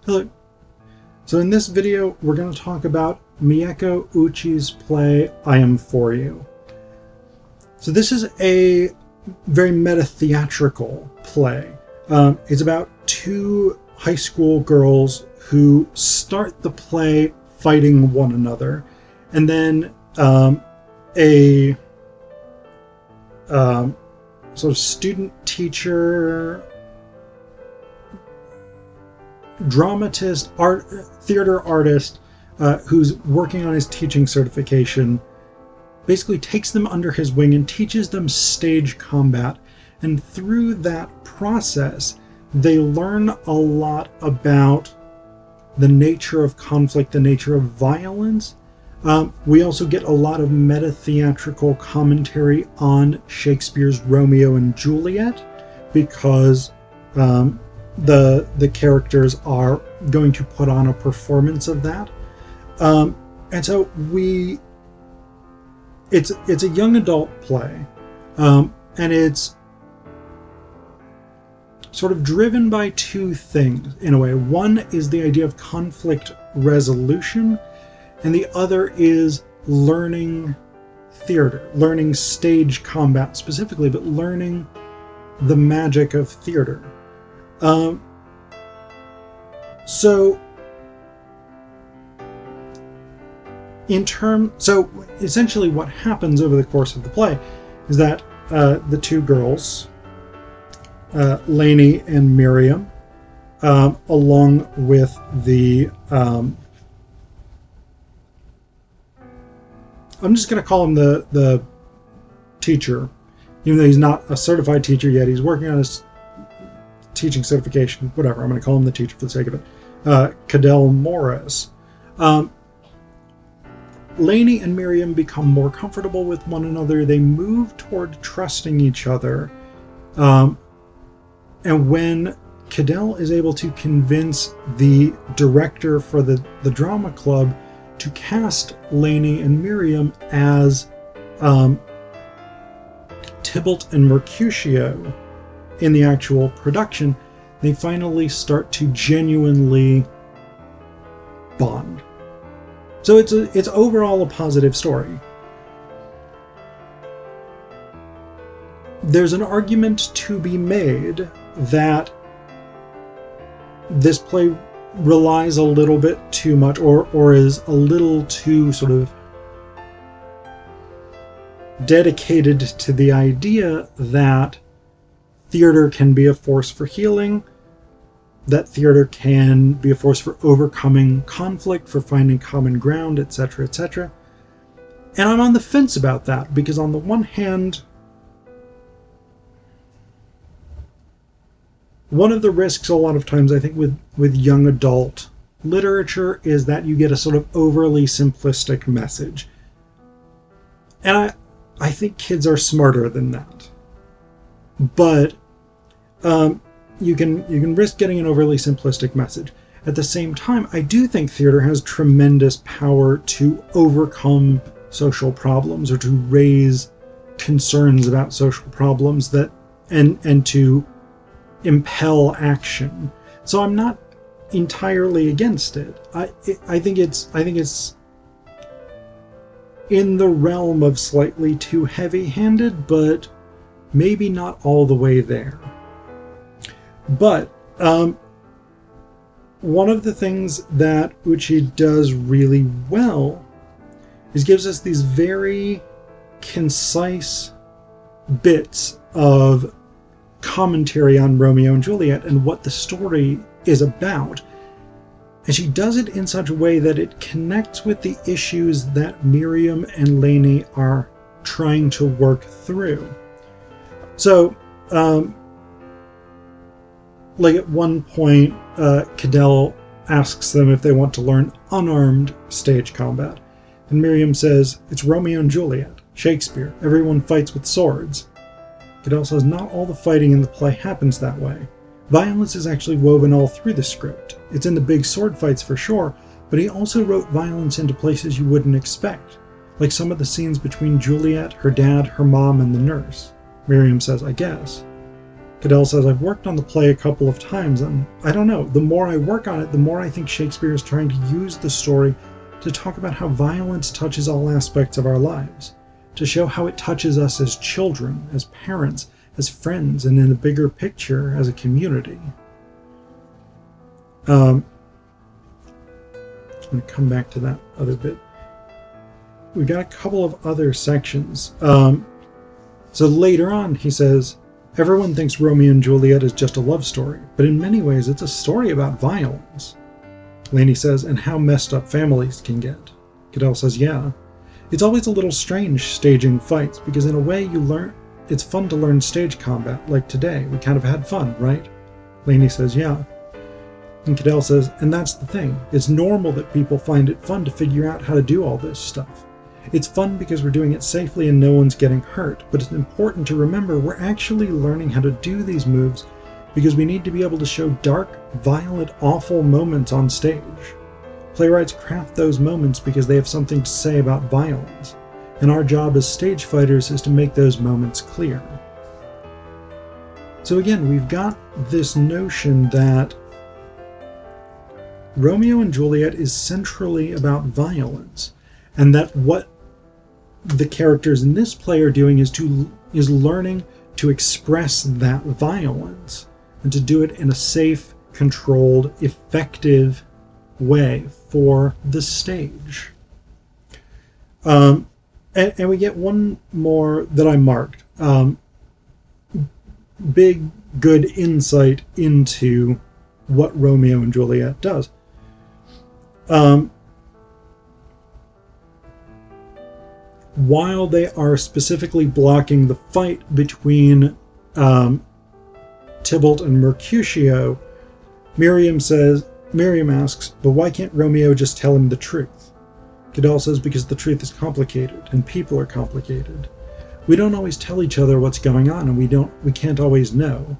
Hello. So in this video, we're going to talk about Mieko Ouchi's play, I Am For You. So this is a very meta-theatrical play. It's about two high school girls who start the play fighting one another, and then a sort of student-teacher, dramatist, theater artist who's working on his teaching certification basically takes them under his wing and teaches them stage combat. And through that process, they learn a lot about the nature of conflict, the nature of violence. We also get a lot of meta-theatrical commentary on Shakespeare's Romeo and Juliet, because the characters are going to put on a performance of that. And so it's a young adult play, and it's sort of driven by two things in a way. One is the idea of conflict resolution, and the other is learning theater, learning stage combat specifically, but learning the magic of theater. So essentially what happens over the course of the play is that the two girls, Lainey and Miriam, along with the I'm just going to call him the teacher, even though he's not a certified teacher yet. He's working on his teaching certification, whatever. I'm going to call him the teacher for the sake of it. Cadell Morris. Lainey and Miriam become more comfortable with one another. They move toward trusting each other. And when Cadell is able to convince the director for the drama club to cast Lainey and Miriam as Tybalt and Mercutio in the actual production, they finally start to genuinely bond. So it's overall a positive story. There's an argument to be made that this play relies a little bit too much, or is a little too sort of dedicated to the idea that theater can be a force for healing, that theater can be a force for overcoming conflict, for finding common ground, etc., etc. And I'm on the fence about that, because on the one hand, one of the risks a lot of times, I think, with young adult literature is that you get a sort of overly simplistic message. And I think kids are smarter than that. But you can risk getting an overly simplistic message. At the same time, I do think theater has tremendous power to overcome social problems, or to raise concerns about social problems and to impel action. So I'm not entirely against it. I think it's in the realm of slightly too heavy-handed, but maybe not all the way there. But one of the things that Ouchi does really well is gives us these very concise bits of commentary on Romeo and Juliet and what the story is about. And she does it in such a way that it connects with the issues that Miriam and Lainey are trying to work through. So, like at one point, Cadell asks them if they want to learn unarmed stage combat. And Miriam says, "It's Romeo and Juliet, Shakespeare. Everyone fights with swords." Cadell says, "Not all the fighting in the play happens that way. Violence is actually woven all through the script. It's in the big sword fights for sure, but he also wrote violence into places you wouldn't expect, like some of the scenes between Juliet, her dad, her mom, and the nurse." Miriam says, "I guess." Cadell says, I've worked on the play a couple of times, and I don't know, the more I work on it, the more I think Shakespeare is trying to use the story to talk about how violence touches all aspects of our lives, to show how it touches us as children, as parents, as friends, and in a bigger picture, as a community. I'm going to come back to that other bit. We've got a couple of other sections. So later on, he says, everyone thinks Romeo and Juliet is just a love story, but in many ways it's a story about violence. Lainey says, and how messed up families can get. Cadell says, yeah. It's always a little strange staging fights, because in a way it's fun to learn stage combat, like today. We kind of had fun, right? Lainey says, yeah. And Cadell says, and that's the thing. It's normal that people find it fun to figure out how to do all this stuff. It's fun because we're doing it safely and no one's getting hurt, but it's important to remember we're actually learning how to do these moves because we need to be able to show dark, violent, awful moments on stage. Playwrights craft those moments because they have something to say about violence, and our job as stage fighters is to make those moments clear. So again, we've got this notion that Romeo and Juliet is centrally about violence, and that what the characters in this play are doing is learning to express that violence, and to do it in a safe, controlled, effective way for the stage. And we get one more that I marked. Big, good insight into what Romeo and Juliet does. While they are specifically blocking the fight between Tybalt and Mercutio, Miriam asks, but why can't Romeo just tell him the truth? Cadell says, because the truth is complicated, and people are complicated. We don't always tell each other what's going on, and we can't always know.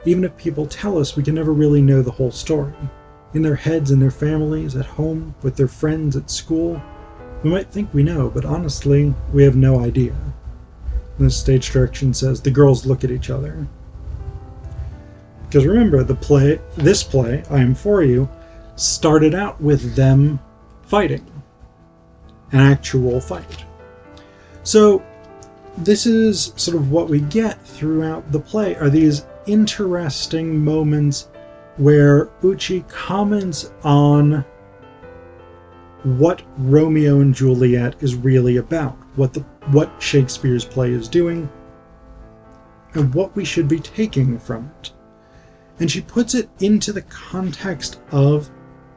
Even if people tell us, we can never really know the whole story. In their heads, in their families, at home, with their friends, at school, we might think we know, but honestly, we have no idea. And the stage direction says, the girls look at each other. Because remember, this play, I Am For You, started out with them fighting. An actual fight. So, this is sort of what we get throughout the play, are these interesting moments where Ouchi comments on what Romeo and Juliet is really about, what Shakespeare's play is doing, and what we should be taking from it. And she puts it into the context of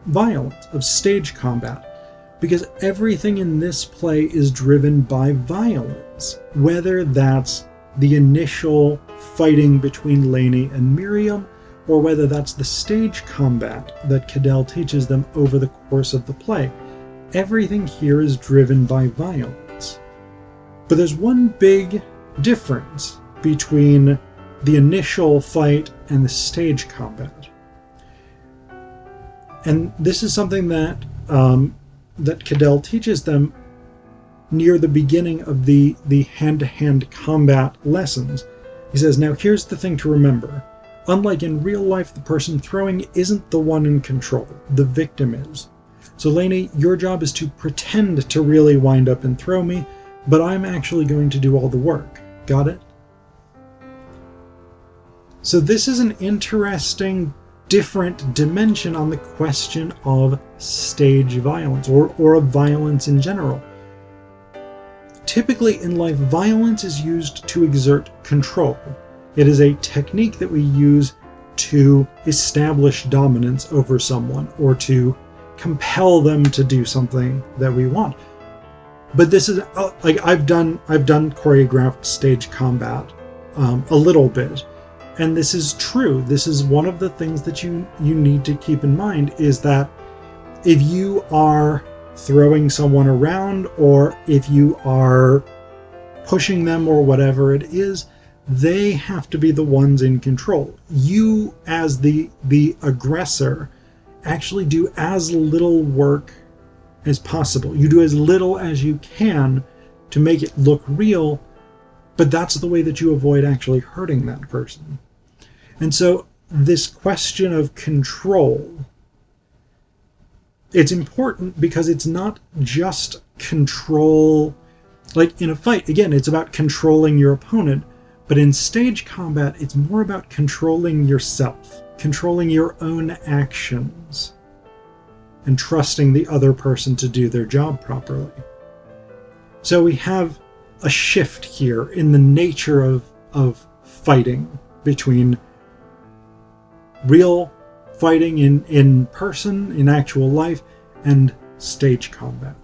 violence, of stage combat, because everything in this play is driven by violence, whether that's the initial fighting between Lainey and Miriam, or whether that's the stage combat that Cadell teaches them over the course of the play. Everything here is driven by violence. But there's one big difference between the initial fight and the stage combat. And this is something that Cadell teaches them near the beginning of the hand-to-hand combat lessons. He says, now here's the thing to remember. Unlike in real life, the person throwing isn't the one in control. The victim is. So Lainey, your job is to pretend to really wind up and throw me, but I'm actually going to do all the work. Got it? So this is an interesting, different dimension on the question of stage violence, or of violence in general. Typically in life, violence is used to exert control. It is a technique that we use to establish dominance over someone, or to compel them to do something that we want. But this is like I've done choreographed stage combat a little bit, and this is true. This is one of the things that you need to keep in mind, is that if you are throwing someone around, or if you are pushing them, or whatever it is, they have to be the ones in control. You, as the aggressor, actually do as little work as possible. You do as little as you can to make it look real, but that's the way that you avoid actually hurting that person. And so this question of control, it's important because it's not just control. Like in a fight, again, it's about controlling your opponent, but in stage combat, it's more about controlling yourself, controlling your own actions, and trusting the other person to do their job properly. So we have a shift here in the nature of fighting between real fighting in person, in actual life, and stage combat.